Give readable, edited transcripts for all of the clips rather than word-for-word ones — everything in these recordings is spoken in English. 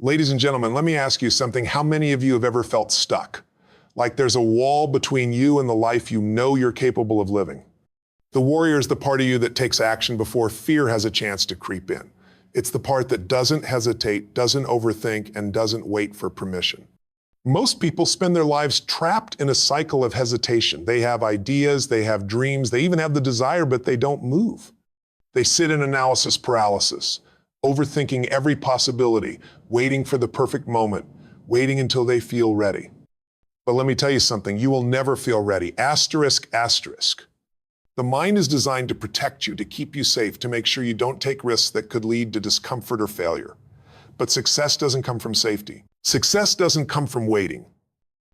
Ladies and gentlemen, let me ask you something. How many of you have ever felt stuck? Like there's a wall between you and the life you know you're capable of living. The warrior is the part of you that takes action before fear has a chance to creep in. It's the part that doesn't hesitate, doesn't overthink, and doesn't wait for permission. Most people spend their lives trapped in a cycle of hesitation. They have ideas, they have dreams, they even have the desire, but they don't move. They sit in analysis paralysis, overthinking every possibility, waiting for the perfect moment, waiting until they feel ready. But let me tell you something, you will never feel ready. Asterisk, asterisk. The mind is designed to protect you, to keep you safe, to make sure you don't take risks that could lead to discomfort or failure. But success doesn't come from safety. Success doesn't come from waiting.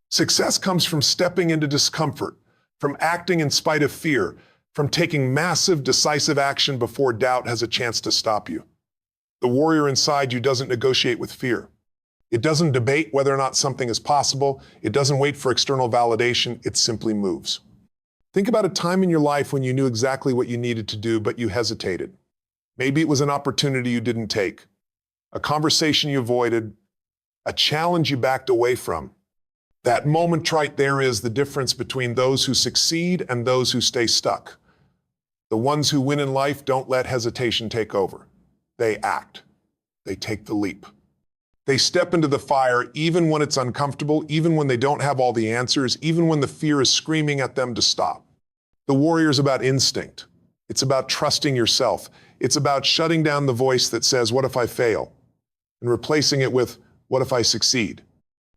Success comes from stepping into discomfort, from acting in spite of fear, from taking massive, decisive action before doubt has a chance to stop you. The warrior inside you doesn't negotiate with fear. It doesn't debate whether or not something is possible. It doesn't wait for external validation. It simply moves. Think about a time in your life when you knew exactly what you needed to do, but you hesitated. Maybe it was an opportunity you didn't take, a conversation you avoided, a challenge you backed away from. That moment right there is the difference between those who succeed and those who stay stuck. The ones who win in life don't let hesitation take over. They act. They take the leap. They step into the fire even when it's uncomfortable, even when they don't have all the answers, even when the fear is screaming at them to stop. The warrior is about instinct. It's about trusting yourself. It's about shutting down the voice that says, "What if I fail?" and replacing it with, "What if I succeed?"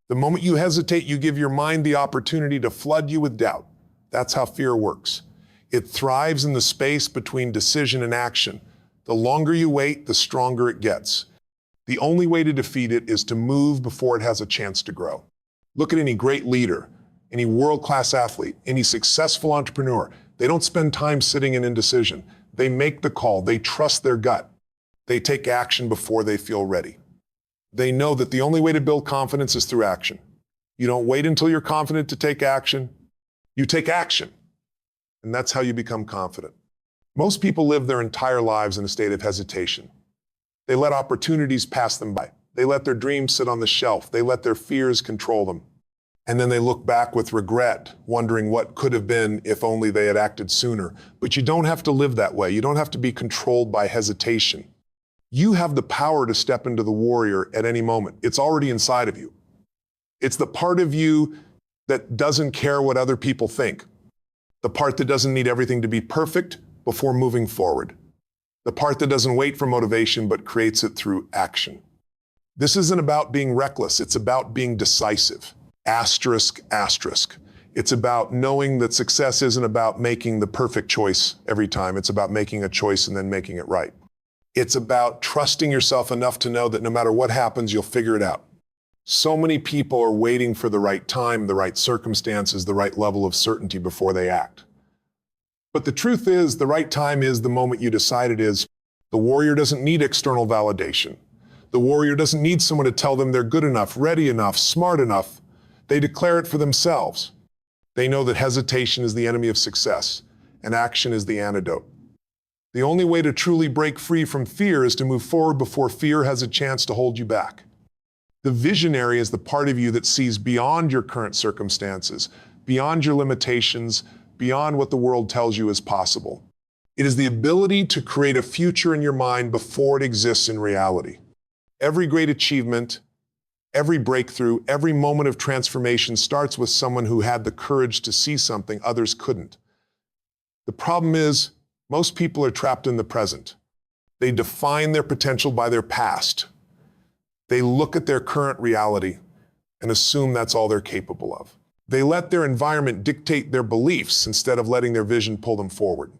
The moment you hesitate, you give your mind the opportunity to flood you with doubt. That's how fear works. It thrives in the space between decision and action. The longer you wait, the stronger it gets. The only way to defeat it is to move before it has a chance to grow. Look at any great leader, any world-class athlete, any successful entrepreneur. They don't spend time sitting in indecision. They make the call. They trust their gut. They take action before they feel ready. They know that the only way to build confidence is through action. You don't wait until you're confident to take action. You take action. And that's how you become confident. Most people live their entire lives in a state of hesitation. They let opportunities pass them by. They let their dreams sit on the shelf. They let their fears control them. And then they look back with regret, wondering what could have been if only they had acted sooner. But you don't have to live that way. You don't have to be controlled by hesitation. You have the power to step into the warrior at any moment. It's already inside of you. It's the part of you that doesn't care what other people think. The part that doesn't need everything to be perfect before moving forward. The part that doesn't wait for motivation but creates it through action. This isn't about being reckless. It's about being decisive. Asterisk, asterisk. It's about knowing that success isn't about making the perfect choice every time. It's about making a choice and then making it right. It's about trusting yourself enough to know that no matter what happens, you'll figure it out. So many people are waiting for the right time, the right circumstances, the right level of certainty before they act. But the truth is, the right time is the moment you decide it is. The warrior doesn't need external validation. The warrior doesn't need someone to tell them they're good enough, ready enough, smart enough. They declare it for themselves. They know that hesitation is the enemy of success, and action is the antidote. The only way to truly break free from fear is to move forward before fear has a chance to hold you back. The visionary is the part of you that sees beyond your current circumstances, beyond your limitations, beyond what the world tells you is possible. It is the ability to create a future in your mind before it exists in reality. Every great achievement, every breakthrough, every moment of transformation starts with someone who had the courage to see something others couldn't. The problem is, most people are trapped in the present. They define their potential by their past. They look at their current reality and assume that's all they're capable of. They let their environment dictate their beliefs instead of letting their vision pull them forward.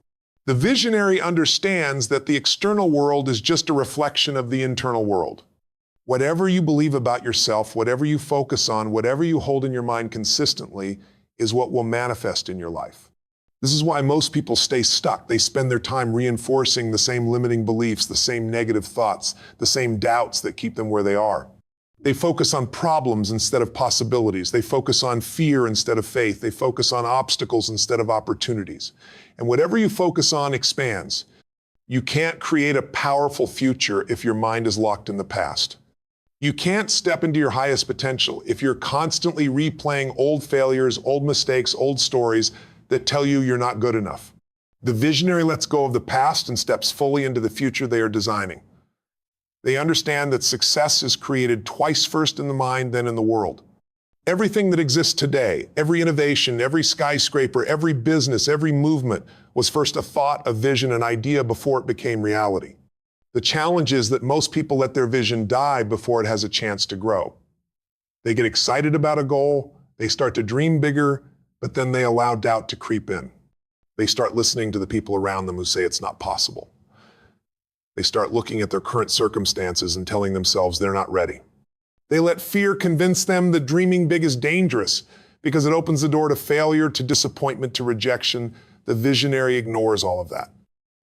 The visionary understands that the external world is just a reflection of the internal world. Whatever you believe about yourself, whatever you focus on, whatever you hold in your mind consistently is what will manifest in your life. This is why most people stay stuck. They spend their time reinforcing the same limiting beliefs, the same negative thoughts, the same doubts that keep them where they are. They focus on problems instead of possibilities. They focus on fear instead of faith. They focus on obstacles instead of opportunities. And whatever you focus on expands. You can't create a powerful future if your mind is locked in the past. You can't step into your highest potential if you're constantly replaying old failures, old mistakes, old stories that tell you you're not good enough. The visionary lets go of the past and steps fully into the future they are designing. They understand that success is created twice, first in the mind, then in the world. Everything that exists today, every innovation, every skyscraper, every business, every movement was first a thought, a vision, an idea before it became reality. The challenge is that most people let their vision die before it has a chance to grow. They get excited about a goal, they start to dream bigger, but then they allow doubt to creep in. They start listening to the people around them who say it's not possible. They start looking at their current circumstances and telling themselves they're not ready. They let fear convince them that dreaming big is dangerous because it opens the door to failure, to disappointment, to rejection. The visionary ignores all of that.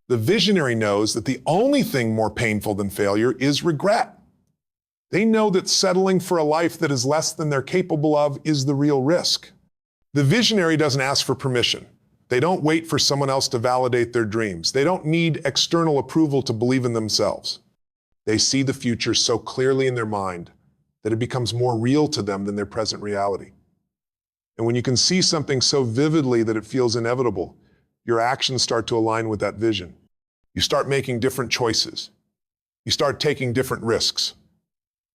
The visionary knows that the only thing more painful than failure is regret. They know that settling for a life that is less than they're capable of is the real risk. The visionary doesn't ask for permission. They don't wait for someone else to validate their dreams. They don't need external approval to believe in themselves. They see the future so clearly in their mind that it becomes more real to them than their present reality. And when you can see something so vividly that it feels inevitable, your actions start to align with that vision. You start making different choices. You start taking different risks.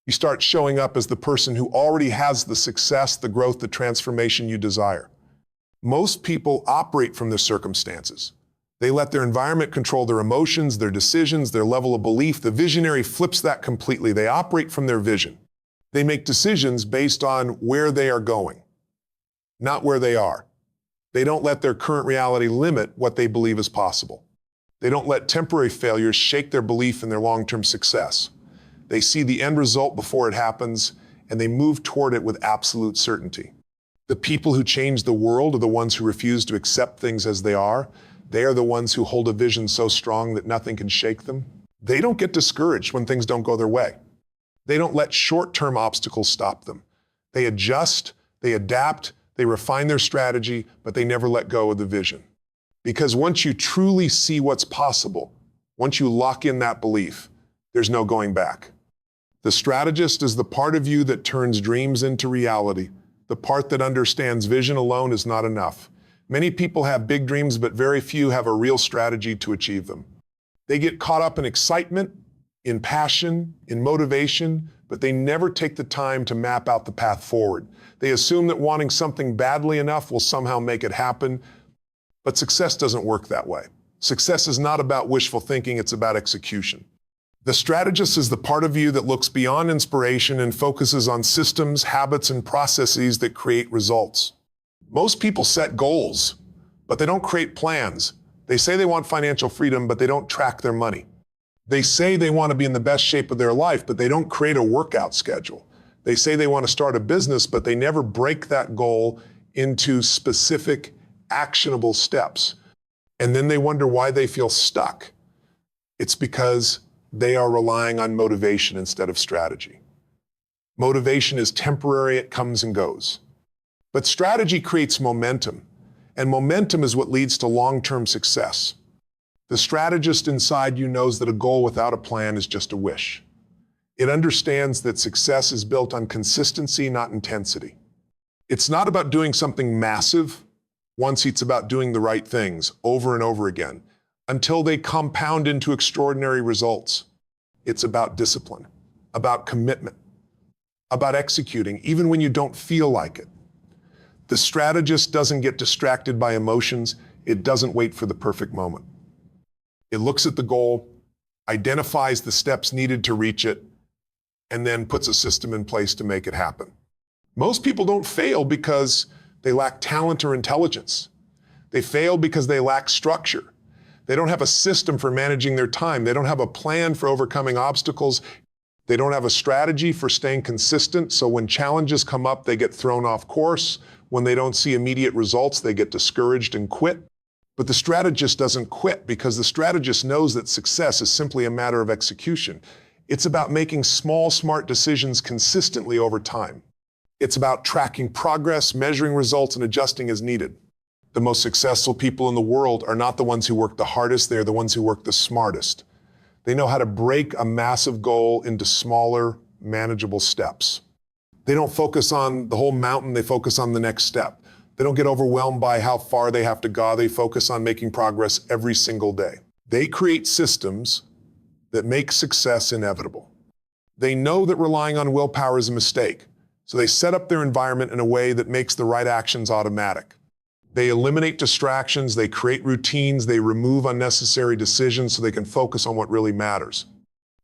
You start showing up as the person who already has the success, the growth, the transformation you desire. Most people operate from their circumstances. They let their environment control their emotions, their decisions, their level of belief. The visionary flips that completely. They operate from their vision. They make decisions based on where they are going, not where they are. They don't let their current reality limit what they believe is possible. They don't let temporary failures shake their belief in their long-term success. They see the end result before it happens, and they move toward it with absolute certainty. The people who change the world are the ones who refuse to accept things as they are. They are the ones who hold a vision so strong that nothing can shake them. They don't get discouraged when things don't go their way. They don't let short-term obstacles stop them. They adjust, they adapt, they refine their strategy, but they never let go of the vision. Because once you truly see what's possible, once you lock in that belief, there's no going back. The strategist is the part of you that turns dreams into reality. The part that understands vision alone is not enough. Many people have big dreams, but very few have a real strategy to achieve them. They get caught up in excitement, in passion, in motivation, but they never take the time to map out the path forward. They assume that wanting something badly enough will somehow make it happen, but success doesn't work that way. Success is not about wishful thinking, it's about execution. The strategist is the part of you that looks beyond inspiration and focuses on systems, habits, and processes that create results. Most people set goals, but they don't create plans. They say they want financial freedom, but they don't track their money. They say they want to be in the best shape of their life, but they don't create a workout schedule. They say they want to start a business, but they never break that goal into specific, actionable steps. And then they wonder why they feel stuck. It's because they are relying on motivation instead of strategy. Motivation is temporary, it comes and goes. But strategy creates momentum, and momentum is what leads to long-term success. The strategist inside you knows that a goal without a plan is just a wish. It understands that success is built on consistency, not intensity. It's not about doing something massive. Once it's about doing the right things over and over again, until they compound into extraordinary results. It's about discipline, about commitment, about executing, even when you don't feel like it. The strategist doesn't get distracted by emotions. It doesn't wait for the perfect moment. It looks at the goal, identifies the steps needed to reach it, and then puts a system in place to make it happen. Most people don't fail because they lack talent or intelligence. They fail because they lack structure. They don't have a system for managing their time. They don't have a plan for overcoming obstacles. They don't have a strategy for staying consistent, so when challenges come up, they get thrown off course. When they don't see immediate results, they get discouraged and quit. But the strategist doesn't quit because the strategist knows that success is simply a matter of execution. It's about making small, smart decisions consistently over time. It's about tracking progress, measuring results, and adjusting as needed. The most successful people in the world are not the ones who work the hardest, they're the ones who work the smartest. They know how to break a massive goal into smaller, manageable steps. They don't focus on the whole mountain, they focus on the next step. They don't get overwhelmed by how far they have to go, they focus on making progress every single day. They create systems that make success inevitable. They know that relying on willpower is a mistake, so they set up their environment in a way that makes the right actions automatic. They eliminate distractions, they create routines, they remove unnecessary decisions so they can focus on what really matters.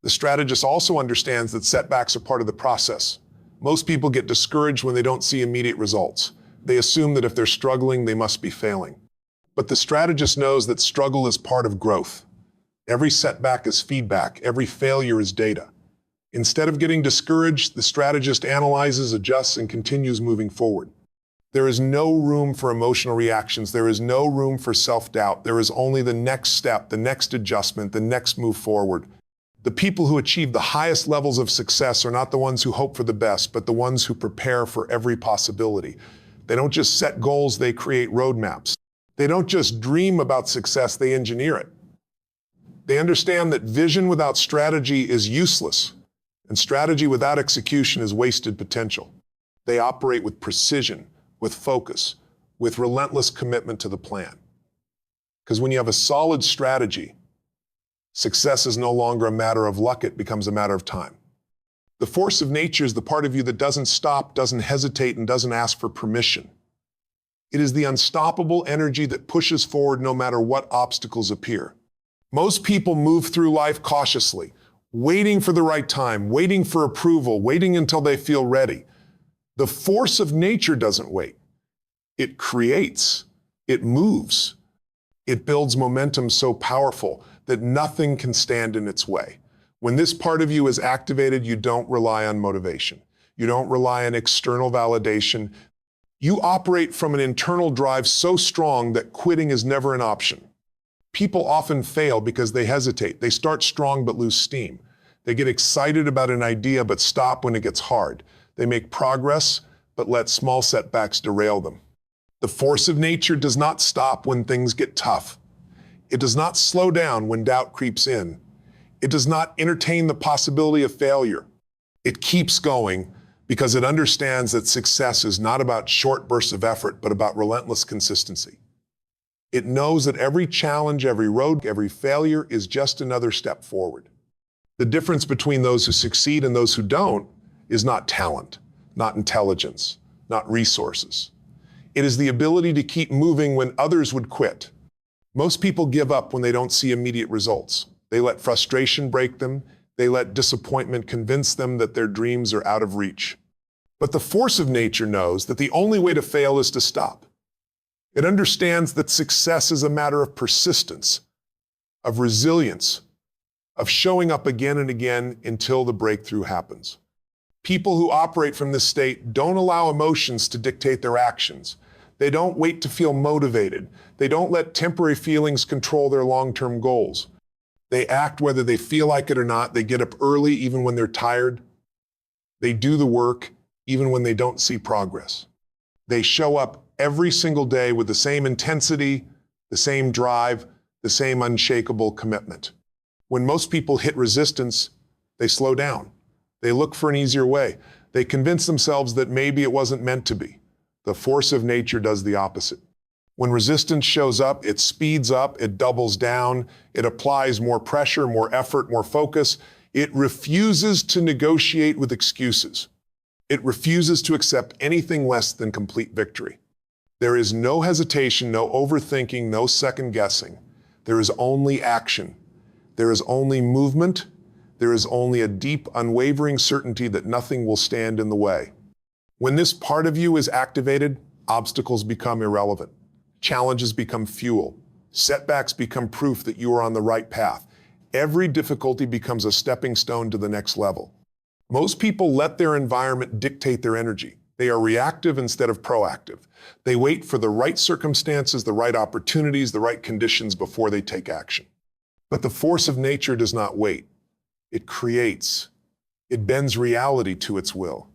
The strategist also understands that setbacks are part of the process. Most people get discouraged when they don't see immediate results. They assume that if they're struggling, they must be failing. But the strategist knows that struggle is part of growth. Every setback is feedback, every failure is data. Instead of getting discouraged, the strategist analyzes, adjusts, and continues moving forward. There is no room for emotional reactions. There is no room for self-doubt. There is only the next step, the next adjustment, the next move forward. The people who achieve the highest levels of success are not the ones who hope for the best, but the ones who prepare for every possibility. They don't just set goals, they create roadmaps. They don't just dream about success, they engineer it. They understand that vision without strategy is useless, and strategy without execution is wasted potential. They operate with precision, with focus, with relentless commitment to the plan. Because when you have a solid strategy, success is no longer a matter of luck, it becomes a matter of time. The force of nature is the part of you that doesn't stop, doesn't hesitate, and doesn't ask for permission. It is the unstoppable energy that pushes forward no matter what obstacles appear. Most people move through life cautiously, waiting for the right time, waiting for approval, waiting until they feel ready. The force of nature doesn't wait. It creates, it moves, it builds momentum so powerful that nothing can stand in its way. When this part of you is activated, you don't rely on motivation. You don't rely on external validation. You operate from an internal drive so strong that quitting is never an option. People often fail because they hesitate. They start strong but lose steam. They get excited about an idea but stop when it gets hard. They make progress but let small setbacks derail them. The force of nature does not stop when things get tough. It does not slow down when doubt creeps in. It does not entertain the possibility of failure. It keeps going because it understands that success is not about short bursts of effort, but about relentless consistency. It knows that every challenge, every road, every failure is just another step forward. The difference between those who succeed and those who don't is not talent, not intelligence, not resources. It is the ability to keep moving when others would quit. Most people give up when they don't see immediate results. They let frustration break them. They let disappointment convince them that their dreams are out of reach. But the force of nature knows that the only way to fail is to stop. It understands that success is a matter of persistence, of resilience, of showing up again and again until the breakthrough happens. People who operate from this state don't allow emotions to dictate their actions. They don't wait to feel motivated. They don't let temporary feelings control their long-term goals. They act whether they feel like it or not. They get up early even when they're tired. They do the work even when they don't see progress. They show up every single day with the same intensity, the same drive, the same unshakable commitment. When most people hit resistance, they slow down. They look for an easier way. They convince themselves that maybe it wasn't meant to be. The force of nature does the opposite. When resistance shows up, it speeds up, it doubles down, it applies more pressure, more effort, more focus. It refuses to negotiate with excuses. It refuses to accept anything less than complete victory. There is no hesitation, no overthinking, no second guessing. There is only action. There is only movement. There is only a deep, unwavering certainty that nothing will stand in the way. When this part of you is activated, obstacles become irrelevant. Challenges become fuel. Setbacks become proof that you are on the right path. Every difficulty becomes a stepping stone to the next level. Most people let their environment dictate their energy. They are reactive instead of proactive. They wait for the right circumstances, the right opportunities, the right conditions before they take action. But the force of nature does not wait. It creates. It bends reality to its will.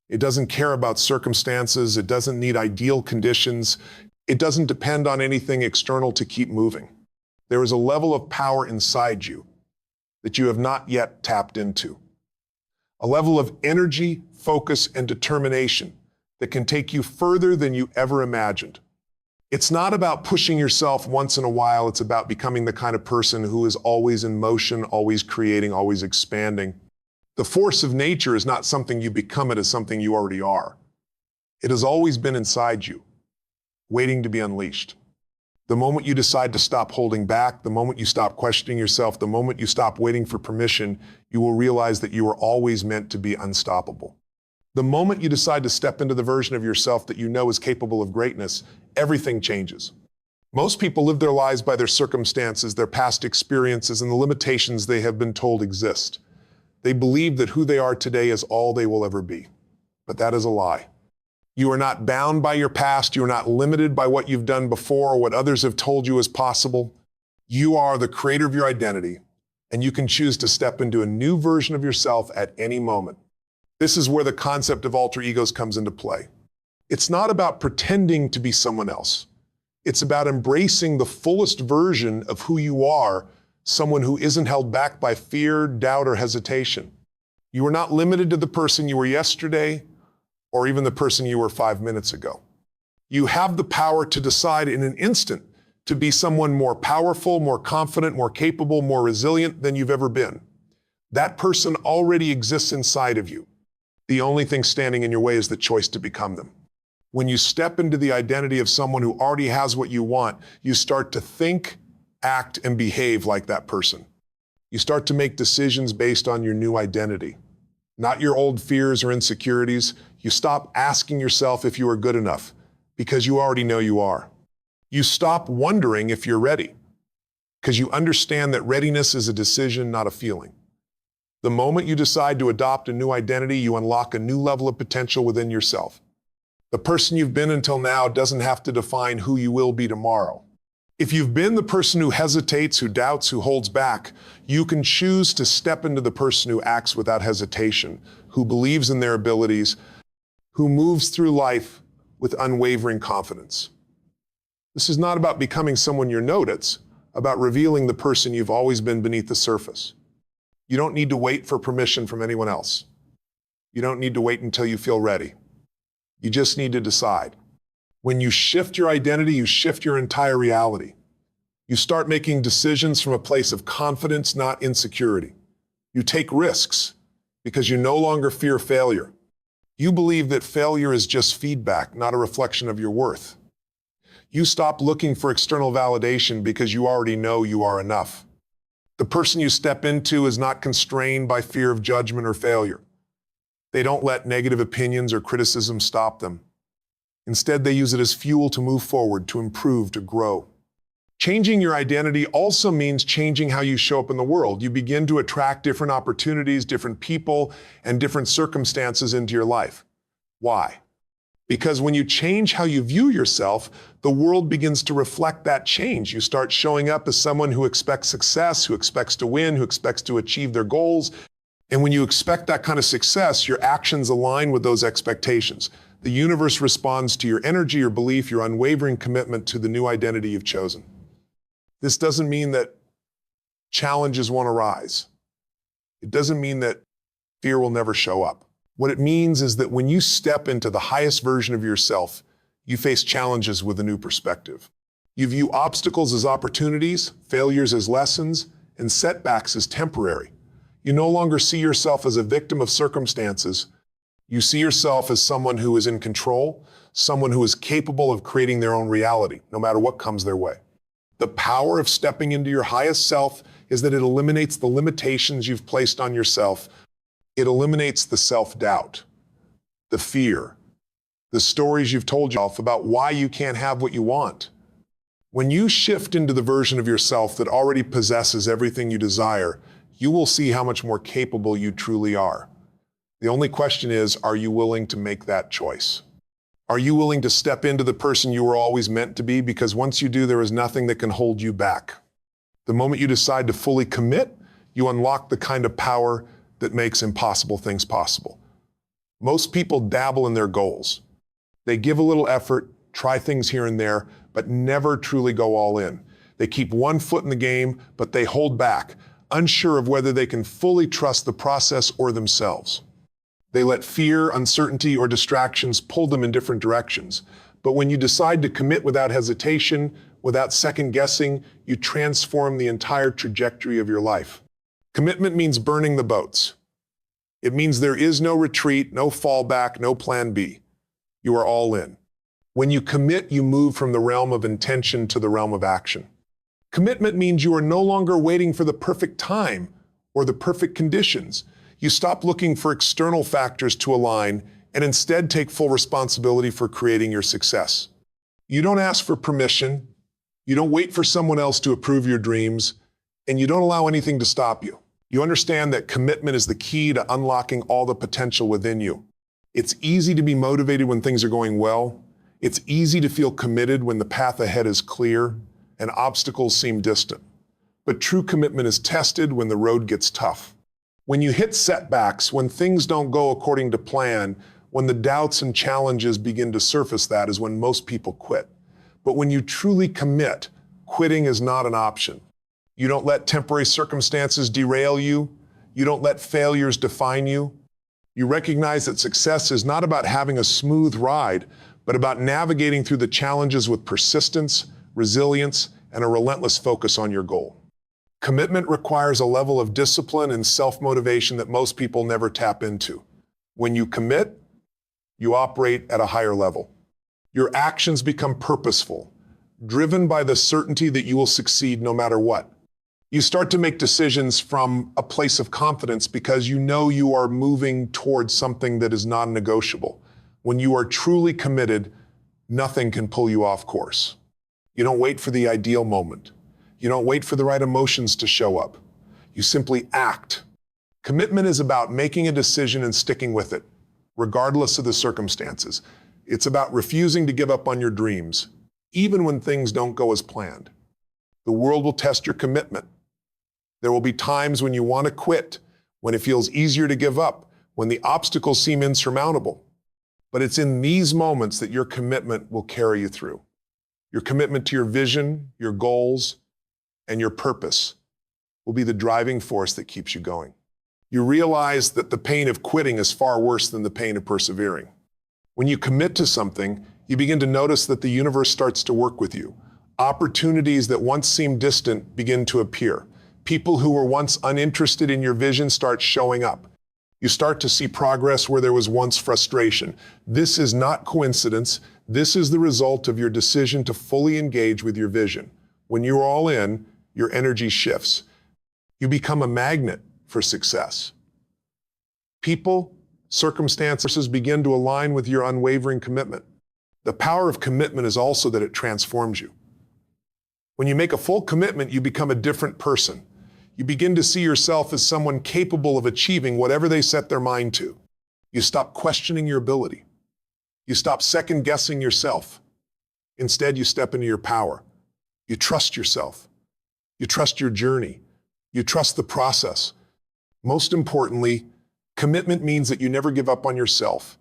It doesn't care about circumstances. It doesn't need ideal conditions. It doesn't depend on anything external to keep moving. There is a level of power inside you that you have not yet tapped into. a level of energy, focus, and determination that can take you further than you ever imagined. It's not about pushing yourself once in a while. It's about becoming the kind of person who is always in motion, always creating, always expanding. The force of nature is not something you become, it is something you already are. It has always been inside you, waiting to be unleashed. The moment you decide to stop holding back, the moment you stop questioning yourself, the moment you stop waiting for permission, you will realize that you were always meant to be unstoppable. The moment you decide to step into the version of yourself that you know is capable of greatness, everything changes. Most people live their lives by their circumstances, their past experiences, and the limitations they have been told exist. They believe that who they are today is all they will ever be. But that is a lie. You are not bound by your past. You are not limited by what you've done before or what others have told you is possible. You are the creator of your identity, and you can choose to step into a new version of yourself at any moment. This is where the concept of alter egos comes into play. It's not about pretending to be someone else. It's about embracing the fullest version of who you are, someone who isn't held back by fear, doubt, or hesitation. You are not limited to the person you were yesterday or even the person you were 5 minutes ago. You have the power to decide in an instant to be someone more powerful, more confident, more capable, more resilient than you've ever been. That person already exists inside of you. The only thing standing in your way is the choice to become them. When you step into the identity of someone who already has what you want, you start to think, act, and behave like that person. You start to make decisions based on your new identity, not your old fears or insecurities. You stop asking yourself if you are good enough, because you already know you are. You stop wondering if you're ready, because you understand that readiness is a decision, not a feeling. The moment you decide to adopt a new identity, you unlock a new level of potential within yourself. The person you've been until now doesn't have to define who you will be tomorrow. If you've been the person who hesitates, who doubts, who holds back, you can choose to step into the person who acts without hesitation, who believes in their abilities, who moves through life with unwavering confidence. This is not about becoming someone you're known. It's about revealing the person you've always been beneath the surface. You don't need to wait for permission from anyone else. You don't need to wait until you feel ready. You just need to decide. When you shift your identity, you shift your entire reality. You start making decisions from a place of confidence, not insecurity. You take risks because you no longer fear failure. You believe that failure is just feedback, not a reflection of your worth. You stop looking for external validation because you already know you are enough. The person you step into is not constrained by fear of judgment or failure. They don't let negative opinions or criticism stop them. Instead, they use it as fuel to move forward, to improve, to grow. Changing your identity also means changing how you show up in the world. You begin to attract different opportunities, different people, and different circumstances into your life. Why? Because when you change how you view yourself, the world begins to reflect that change. You start showing up as someone who expects success, who expects to win, who expects to achieve their goals. And when you expect that kind of success, your actions align with those expectations. The universe responds to your energy, your belief, your unwavering commitment to the new identity you've chosen. This doesn't mean that challenges won't arise. It doesn't mean that fear will never show up. What it means is that when you step into the highest version of yourself, you face challenges with a new perspective. You view obstacles as opportunities, failures as lessons, and setbacks as temporary. You no longer see yourself as a victim of circumstances. You see yourself as someone who is in control, someone who is capable of creating their own reality, no matter what comes their way. The power of stepping into your highest self is that it eliminates the limitations you've placed on yourself. It eliminates the self-doubt, the fear, the stories you've told yourself about why you can't have what you want. When you shift into the version of yourself that already possesses everything you desire, you will see how much more capable you truly are. The only question is, are you willing to make that choice? Are you willing to step into the person you were always meant to be? Because once you do, there is nothing that can hold you back. The moment you decide to fully commit, you unlock the kind of power that makes impossible things possible. Most people dabble in their goals. They give a little effort, try things here and there, but never truly go all in. They keep one foot in the game, but they hold back, unsure of whether they can fully trust the process or themselves. They let fear, uncertainty, or distractions pull them in different directions. But when you decide to commit without hesitation, without second guessing, you transform the entire trajectory of your life. Commitment means burning the boats. It means there is no retreat, no fallback, no plan B. You are all in. When you commit, you move from the realm of intention to the realm of action. Commitment means you are no longer waiting for the perfect time or the perfect conditions. You stop looking for external factors to align and instead take full responsibility for creating your success. You don't ask for permission, you don't wait for someone else to approve your dreams, and you don't allow anything to stop you. You understand that commitment is the key to unlocking all the potential within you. It's easy to be motivated when things are going well. It's easy to feel committed when the path ahead is clear and obstacles seem distant. But true commitment is tested when the road gets tough. When you hit setbacks, when things don't go according to plan, when the doubts and challenges begin to surface, that is when most people quit. But when you truly commit, quitting is not an option. You don't let temporary circumstances derail you. You don't let failures define you. You recognize that success is not about having a smooth ride, but about navigating through the challenges with persistence, resilience, and a relentless focus on your goal. Commitment requires a level of discipline and self-motivation that most people never tap into. When you commit, you operate at a higher level. Your actions become purposeful, driven by the certainty that you will succeed no matter what. You start to make decisions from a place of confidence because you know you are moving towards something that is non-negotiable. When you are truly committed, nothing can pull you off course. You don't wait for the ideal moment. You don't wait for the right emotions to show up. You simply act. Commitment is about making a decision and sticking with it, regardless of the circumstances. It's about refusing to give up on your dreams, even when things don't go as planned. The world will test your commitment. There will be times when you want to quit, when it feels easier to give up, when the obstacles seem insurmountable. But it's in these moments that your commitment will carry you through. Your commitment to your vision, your goals, and your purpose will be the driving force that keeps you going. You realize that the pain of quitting is far worse than the pain of persevering. When you commit to something, you begin to notice that the universe starts to work with you. Opportunities that once seemed distant begin to appear. People who were once uninterested in your vision start showing up. You start to see progress where there was once frustration. This is not coincidence. This is the result of your decision to fully engage with your vision. When you're all in, your energy shifts. You become a magnet for success. People, circumstances begin to align with your unwavering commitment. The power of commitment is also that it transforms you. When you make a full commitment, you become a different person. You begin to see yourself as someone capable of achieving whatever they set their mind to. You stop questioning your ability. You stop second-guessing yourself. Instead, you step into your power. You trust yourself. You trust your journey. You trust the process. Most importantly, commitment means that you never give up on yourself.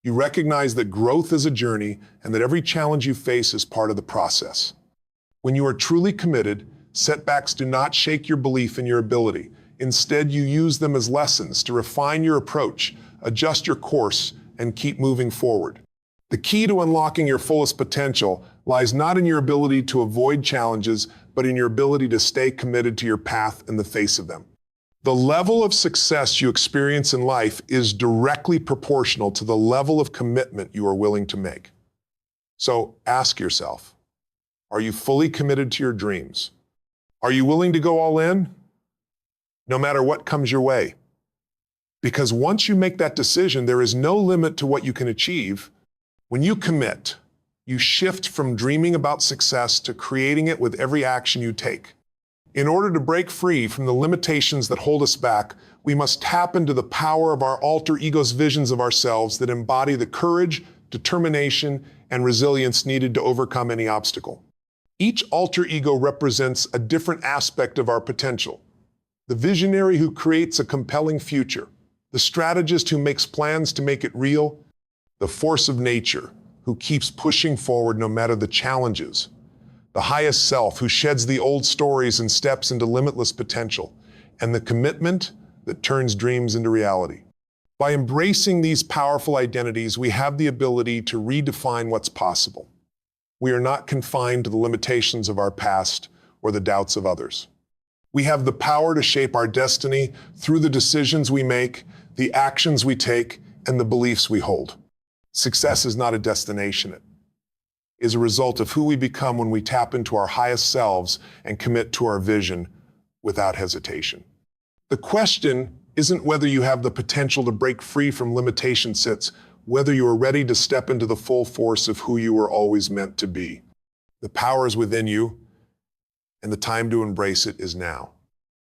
You recognize that growth is a journey and that every challenge you face is part of the process. When you are truly committed, setbacks do not shake your belief in your ability. Instead, you use them as lessons to refine your approach, adjust your course, and keep moving forward. The key to unlocking your fullest potential lies not in your ability to avoid challenges, but in your ability to stay committed to your path in the face of them. The level of success you experience in life is directly proportional to the level of commitment you are willing to make. So ask yourself, are you fully committed to your dreams? Are you willing to go all in? No matter what comes your way. Because once you make that decision, there is no limit to what you can achieve. When you commit, you shift from dreaming about success to creating it with every action you take. In order to break free from the limitations that hold us back, we must tap into the power of our alter ego's visions of ourselves that embody the courage, determination, and resilience needed to overcome any obstacle. Each alter ego represents a different aspect of our potential. The visionary who creates a compelling future, the strategist who makes plans to make it real, the force of nature who keeps pushing forward no matter the challenges, the highest self who sheds the old stories and steps into limitless potential, and the commitment that turns dreams into reality. By embracing these powerful identities, we have the ability to redefine what's possible. We are not confined to the limitations of our past or the doubts of others. We have the power to shape our destiny through the decisions we make, the actions we take, and the beliefs we hold. Success is not a destination. It is a result of who we become when we tap into our highest selves and commit to our vision without hesitation. The question isn't whether you have the potential to break free from limitations, it's whether you are ready to step into the full force of who you were always meant to be. The power is within you, and the time to embrace it is now.